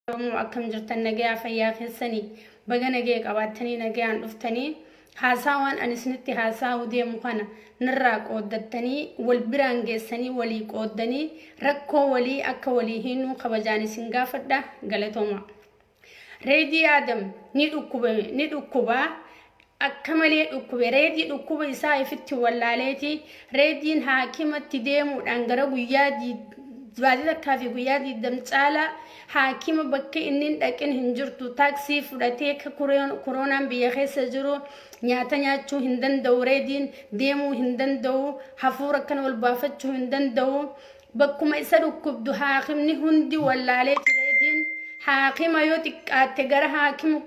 أكم جرت النجاة فيا خسني بقى نجاك أبعتني نجاة عن أفتني حاساوان أنا سنتي حاساو دي مخنا نراك أودتني والبرانج سني ولي قدني ركو ولي أكولي هنو خبجاني سنجافة ده قالتهما ريدي آدم ندوكوبا أكملي دوكوبا ريدي دوكوبا إساء فتي واللاليتي ريدين حاكمة تديمو أنقرا ويادي زبادي كافي ويادي دمتالا حاكمة بكي إنين لكن هنجرتو تاكسي فراتيك كورونا بيخيس جرو نياتا نياتشو هندن دو ريدين ديمو هندن دو حفورا كان والبافتشو هندن دو بكو ما يسادو كبدو حاكمني هندي واللاليتي ريدين حاكمة يوتك آتقار حاكم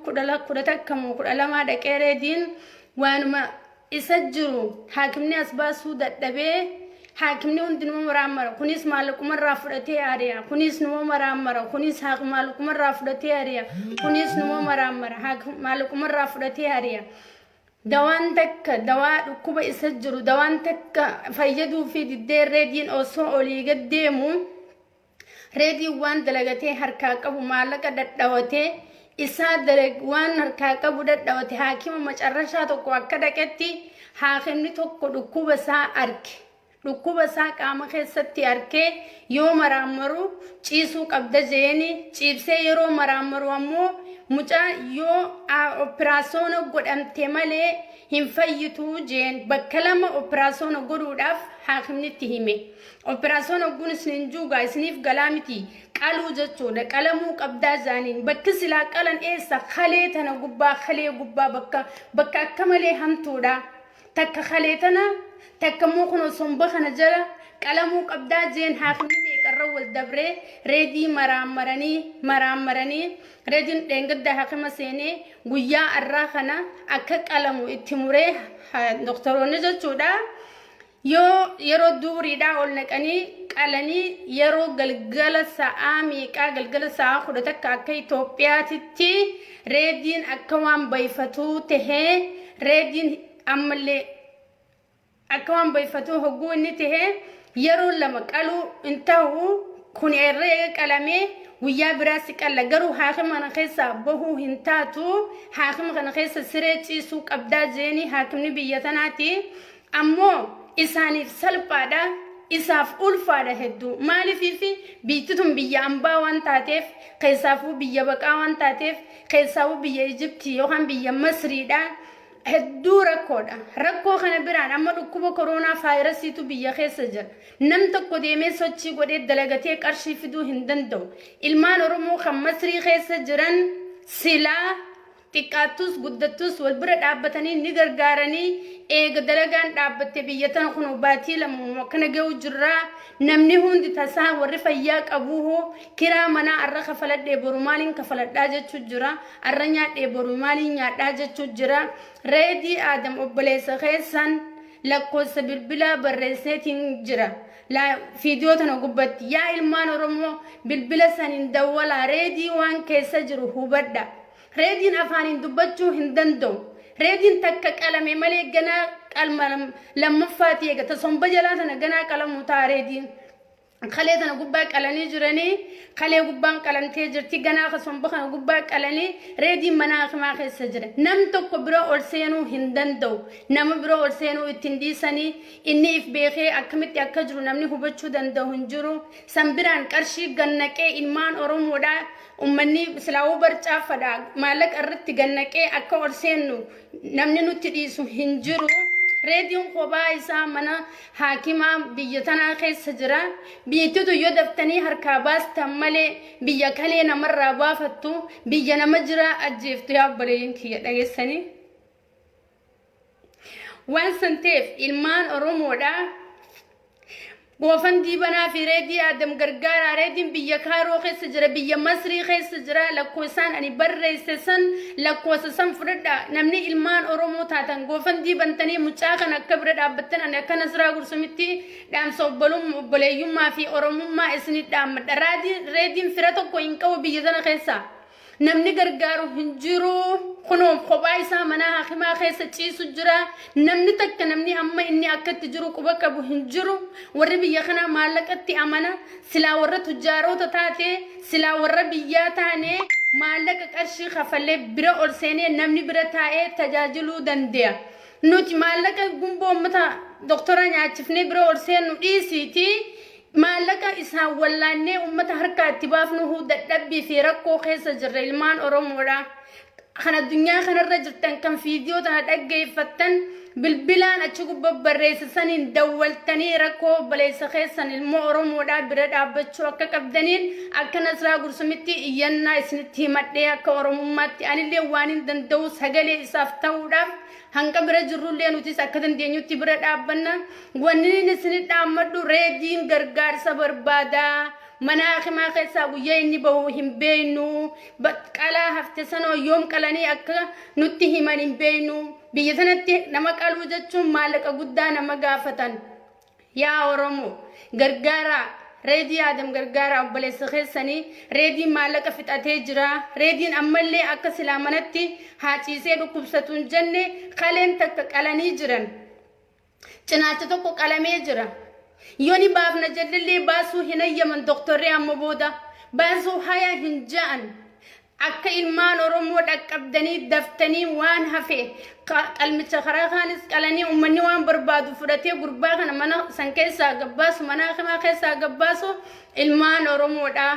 كدتكمو كدلا ما دكي ريدين وانما يسجرو حاكمني أسباسو دبي حاكمني وندن مرامرة كنيس مالك مرة فرتي أريا كنيس نمو مرامرة كنيس حاك مالك مرة فرتي أريا كنيس نمو مرامرة حاك مالك مرة فرتي أريا دوان تك دواء كوبا يسجلوا دوان تك فيدو في الدير ريدين أو سو أولي قديمو ريدي وان دلغتي حركاك أبو مالك دتواتي إسا دلغ وان حركاك أبو دتواتي حاكم مجرشاتو كوكا كتي حاكمني توكو كوبا سا أرك ركوب ساق عام خيستي أركي يوم مرامرو چيسو قبضة جيني چيبسي يرو مرامرو أمو مجا يو اوپراسونو قد امتمالي هم فايتو جين بكلام اوپراسونو قد وداف حاكمني تهيمي اوپراسونو قد سننجوغا سنيف غلامتي قالو جتشو دا قلمو قبضة جانين بكسلا قلن ايسا خليتنا خلي قبا بكا كمالي همتو دا تك خليتنا تكموخنو صنبخنا جرا كلامو قبدا جين حاكمي ميقرر والدبري ريدي مرامراني ريدين دنگد ده حاكمة سيني قويا الراخنا اكا كلامو اتموري دكتورو نجا چودا يرو دوري دا اولنكاني قالني يرو گلگل سااميكا گلگل سا خودتك اكا إثيوبيا تي ريدين اكوان بيفتو تهي ريدين عملي أكوان بيفتوه قوة نته يرو لما قالوا انتهوا كوني الرئي كلامي ويا براسك ألا قروا حاكم غنخيسا بهو هنتاتو حاكم غنخيسا سريتي سوق أبدا جيني حاكم نبيتناتي أمو إساني في سلبادا إساف أولفادا هدو مالي في بيتتم بيا أمبا وانتاتيف قيسافو بيا بقا وانتاتيف قيسافو بيا إجبتي يوهان بيا مصري دا هدو ركو خنا بران أما ركوب كورونا فايروس تو بيا خيسجر نم تكو ديمي سوتشي قدي دلغتي قرشي فدو هندن دو إلمان رمو خمسري خيسجرن سلا تكاتوس قدتوس والبرد عبتني نغرغارني ايغ دلغان عبت بيتن خنوباتي لما مكنا جو جرا نمني هوند تسا ورفياك ابوه كرا منا ارخ فلد دي برمالين كفلد داجه تجرا ارنيا دي برمالين يا داجه تجرا ريدي ادم وبليس خيسن لكو سبيل بلا برسيتين جرا لا فيديو تنقبت يا إلمان رمو بالبلا سنين دولا ريدي وان كيسجر هوبدا ريدين أفانين دبتشو هندندو ريدين تكك ألمي ملي جنا كلمة لما فاتيه تصم بجلاتنا جنا كلام متا ريدين خليتنا قباك ألاني جراني خلي قبان كلام تيجرتي جنا خصم بخنا قباك ألاني ريدين مناخ ما خي سجرة نم تكبرو أرسينو هندندو نم برو أرسينو التنديسني إني في بيخي أكمت يكجرو نمني هبتشو دندو هنجرو سنبران كرشي جنكي إلمان أروم ودا أمني سلاو برجع فدا مالك أردت جنكي أكو أرسينو نمني نتديسو هنجرو ريديون خبايسا منا حاكما بيتنا خيس سجرا بيتو يدفتني هركاباس تمالي بيكالي نمر بافتو بيجنا مجرى أجيفتو يا برين كي دغيسني وان سنتيف إلمان أرومو دا وفن ديبنا في ريدي آدم غرغارا ريدين بيا كارو خيس جرا بيا مصري خيس جرا لكوسان اني بري سسن لكوسسن فردا نمني إلمان أورومو تاتن وفن ديبن تني مچاكن كبر دابتن انا كنسرا غرسمتي دام صوبلوم بليوم ما في أورومو ما اسني دام رادي ريدين فرتو كو انكو بيا دنا خيسا namni gargaaru hin jiru kunoom kophaa isaa mana hakimaa keessa ciisu jira namni takka namni amma inni akkatti jiru quba qabu hin jiru warri biyya kana maallaqatti amana silaa warra tujjaaroota taate silaa warra biyyaa taane maallaqa qarshii kafalee bira ol seenee namni bira taa'ee tajaajiluu danda'a nuti maallaqa gumboo ummata doktora nyaachifnee bira ol seenu dhiisiiti maallaqa isaan wallaannee ummata harkaatti baafnu dadhabbii fi rakkoo keessa jirra ilmaan Oromoodha kana dunyaa kanarra jirtan kan fiidiyoo tana dhaggeeffattan bilbilaan achi gubbaa barreessaniin dawwaltanii rakkoo baleessa keessan ilmoo Oromoodha bira dhaabbachuu akka qabdaniin akka Nasraa Gursumitti iyyannaa isinitti himadhee akka Oromummaatti anillee waan hin danda'u sagalee isaaf ta'uudhaaf hanga bira jirrullee nutis akka dandeenyutti bira dhaabbanna wanni isin dhaammadhu reediin gargaarsa barbaada mana hakimaa keessaa guyyaa inni bahu hin beeynu qalaa hafte sanoo yoom qalanii akka nutti himan hin beeynu biyya sanatti nama qaluu jechuun maallaqa guddaa nama gaafatan yaa Oromoo gargaara reedii Adam gargaara obboleessa keessanii reediin maallaqa fixatee jira reediin ammallee akka silaamanatti haaciisee dhukkubsatuun jenne qaleen takka qalanii jiran cinaacha tokko qalamee jira yoni baafna jallee baasuu hin ayyaman doktorri amma booda baasuu haya hin ja'an akka ilmaan Oromoo dhaqqabdanii daftanii waan hafe qalmicha karaa kaanis qalanii ummanni waan barbaadu fudhatee gurbaa kana mana san keessaa gabbaasu mana hakimaa keessaa gabbaasu ilmaan Oromoodha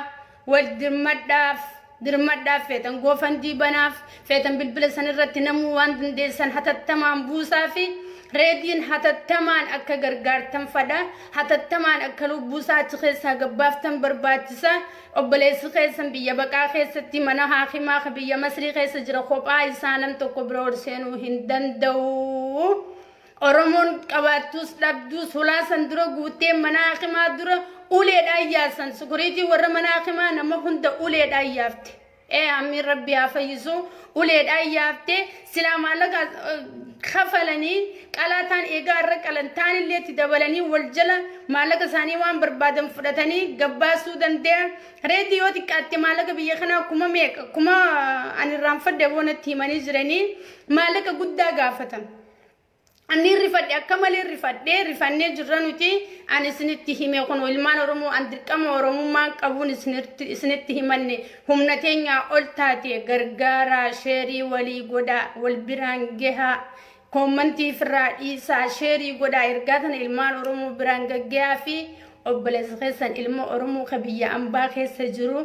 wal dirmadhaaf feetan goofandii banaaf feetan bilbila sanirratti namuu waan dandeessan hatattamaan buusaa fi reediin hatattamaan akka gargaartan fadha hatattamaan akka lubbuusaa achi keessaa gabbaaftan barbaachisa obboleessi keessan biyya baqaa keessatti mana hakimaa biyya Masrii keessa jira kophaa isaanan tokko bira ol seenuu hin danda'u Oromoon qabaattus dhabdus hulaasan dura guutee mana hakimaa dura uleedhaan yaasan sukuriitii warra mana hakimaa nama hunda uleedhaan yaafte amiin rabbi haa fayyisu uleedhaan yaafte silaa maallaqa kafalanii qalaataan eegaa irra qalantaan illee itti dabalanii wal jala maallaqa isaanii waan barbaadan fudhatanii gabbaasuu danda'a reediyoo xiqqaatti maallaqa biyya kanaa kuma ani irraanfadde boonatti himanii jiranii maallaqa guddaa gaafatan ani rifadhe akka malee rifannee jirra nuti ani isinitti hime kun ilmaan Oromoo an dirqama Oromummaan qabuun isinitti himanne humna teenya ol taate gargaara sheerii walii godhaa wal biraan gahaa koommantii firraa dhiisaa sheerii godhaa ergaatan ilmaan Oromoo biraan gaggeeyaa fi obboleessa keessan ilma Oromoo ka biyya ambaa keessa jiru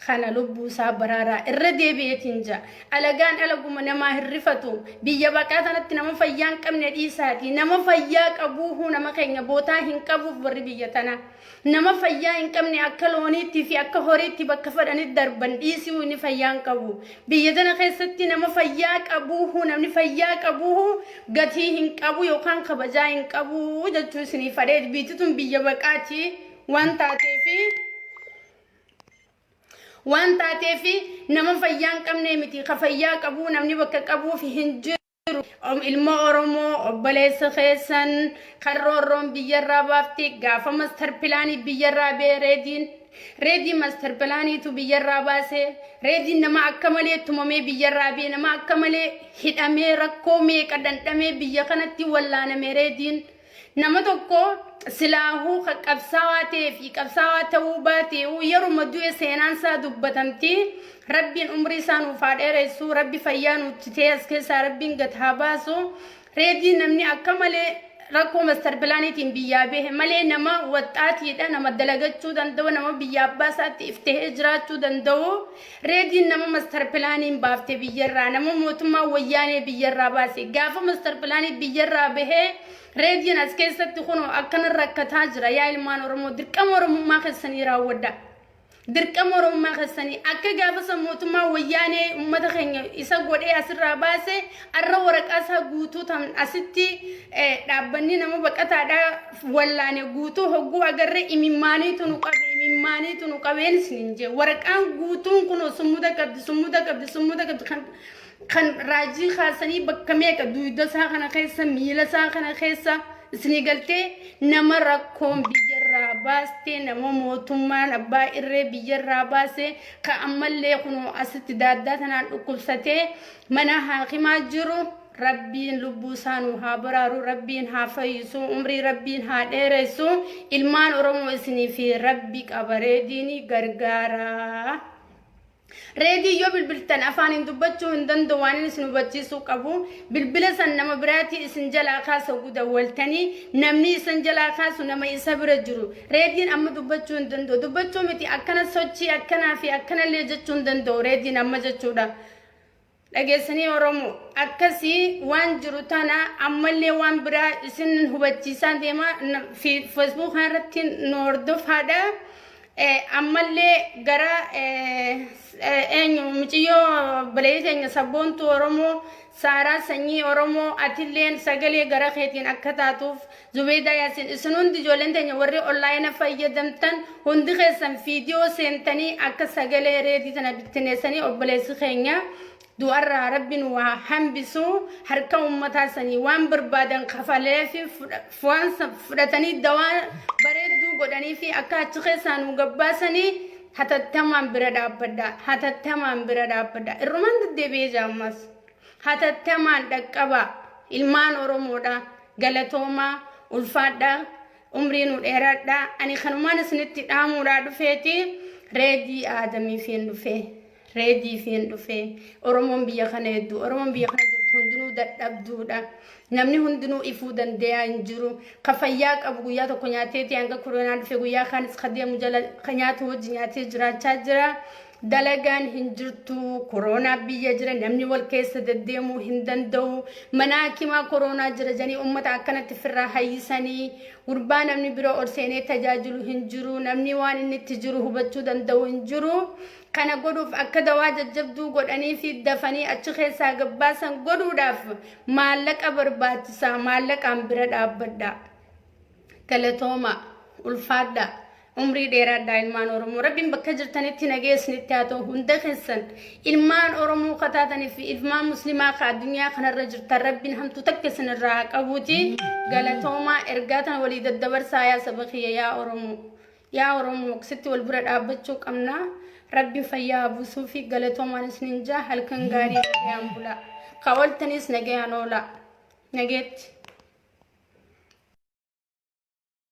kana lubbuusaa baraaraa irra deebi'eetiin jira alagaan alaguma namaa hirrifatu biyya baqaa sanatti nama fayyaa hin qabne dhiisaati nama fayyaa qabuuhu nama keenya bootaa hin qabuuf warri biyya tanaa nama fayyaa hin qabne akka looniitti fi akka horiitti bakka fadhanitti darban dhiisuu inni fayyaa hin qabu biyya tana keessatti nama fayyaa qabuuhu namni fayyaa qabuuhu gatii hin qabu yookaan kabajaa hin qabu jechuu isinii fadhee biitituun biyya baqaati waan taateefi nama fayyaa hin qabne miti ka fayyaa qabu namni bakka qabuuf hin jiru ilma Oromoo obboleessa keessan karroorroon biyyarraa baafti gaafa master pilaanii biyyarraa bee reediin master pilaaniitu biyyarraa baase reediin nama akka malee tumamee biyyarraa bee nama akka malee hidhamee rakkoo meeqa dandhamee biyya kanatti wallaaname reediin nama tokko silaahuu qabsaawaa ta'ee fi qabsaawaa ta'uu baatee yeruma du'e seenaan isaa dubbatamti rabbiin umrii isaa nuuf haa dheeressu rabbi fayyaa nutti ta'e as keessaa rabbiin gad haa baasu reediin namni akka malee rakkoo master pilaaniitiin biyyaa bahe malee nama waxxaatiidha nama dalagachuu danda'u nama biyya abbaa isaatti iftee jiraachuu danda'u reediin nama master pilaaniin baafte biyyarraa nama mootummaa wayyaanee biyyarraa baase gaafa master pilaanii biyyarraa bahee reediin as keessatti kuno akkana rakkataa jira yaa ilmaan Oromoo dirqama Oromummaa keessanii raawwadha dirqama Oromummaa keessanii akka gaafa mootummaa wayyaanee ummata keenya isa godhee asirraa baase arra waraqaa isaa guutuu tan asitti dhaabbanni nama baqataadha wallaane guutuu hogguu agarre imimmaaniitu nu qabeen isiniin jee waraqaan guutuun kuno summuda qabdi kan raajii kaasanii bakka meeqa duyda isaa kana keessa miila isaa kana keessa isinii galtee nama rakkoon biyyarra baastee nama mootummaan abbaa irree biyyarraa baase ka ammallee kunoo asitti daaddaa tanaan dhukkubsatee mana haakimaa jiru rabbiin lubbuu isaanuu haa baraaru rabbiin haa fayyisu umrii rabbiin haa dheeressu ilmaan oromoo isinii fi rabbi qabaree diinii gargaara. reedii yoo bilbiltan afaan dubbachuu hin danda'u waan isin hubachiisuu qabu bilbila san nama biraati isin jalaa kaasa gudawwaltanii namni isin jalaa kaasu nama isa bira jiru reediin amma dubbachuu hin danda'u dubbachuu miti akkana sochii akkanaa fi akkanallee jechuu hin danda'u reediin amma jechuudha. dhageessanii oromoo akkasii waan jiru tana ammallee waan biraa isin hubachiisaa deema fi Facebook irratti nu hordofaadha. ammallee gara eenyu muciyyoo baleeyteenya sabboontu oromoo saaraa sanyii oromoo atilleen sagalee gara keetiin akka taatuuf Zubeeda Yaasin isin hundi ijoolleen teenya warri onlaayina fayyadamtan hundi keessan viidiyoo seentanii akka sagalee reedii tana bittineessanii obboleessi keenya du'arraa rabbiin waa hambisu harka ummataa sanii waan barbaadan kafalee fi fudhatanii dawaa bareedduu godhanii fi akka achi keessaan gabbaasanii hatattamaan bira dhaabbadha irrumaan deddeebi'ee jaammas hatattamaan dhaqqaba ilmaan oromoodha galatoomaa ulfaadha umrii nu dheeraadha ani kanumaan isinitti dhaamuudhaa dhufeeti reedii aadamii fiin dhufee reedii fiin dhufee oromoon biyya kana hedduu oromoon biyya kana jirtu hundinuu dadhabduudha namni hundinuu ifuu dandeeyaa hin jiru ka fayyaa qabu guyyaa tokko nyaateeti hanga koronaa dhufe guyyaa kaanis ka deemu jala ka nyaatu wajji nyaatee jiraachaa jira dalagaan hin jirtu koronaa biyya jira namni wal keessa deddeemuu hin danda'u mana hakimaa koronaa jira janii ummata akkanatti firraa hayyisanii gurbaa namni biroo ol seenee tajaajilu hin jiru namni waan inni itti jiru hubachuu danda'u hin jiru kana godhuuf akka dawaa jajjabduu godhanii fi dafanii achi keessaa gabbaasan godhuudhaaf maallaqa barbaachisaa maallaqaan bira dhaabbadha galatooma ulfaadha umrii dheeraadha ilmaan oromoo rabbiin bakka jirtanitti nageessinitti haa ta'u hunda keessan ilmaan oromoo kataatanii fi ilmaan muslimaa ka addunyaa kanarra jirtan rabbiin hamtuu takka isinirraa qabuuti galatoomaa ergaa tan walii daddabarsaa yaa saba kiyya yaa oromoo sitti wal bira dhaabbachuu qabna rabbiin fayyaa buusuu fi galatoomaan isinin jaa halkan gaarii nagayaan bula ka ooltanis nagayaan oola nageetti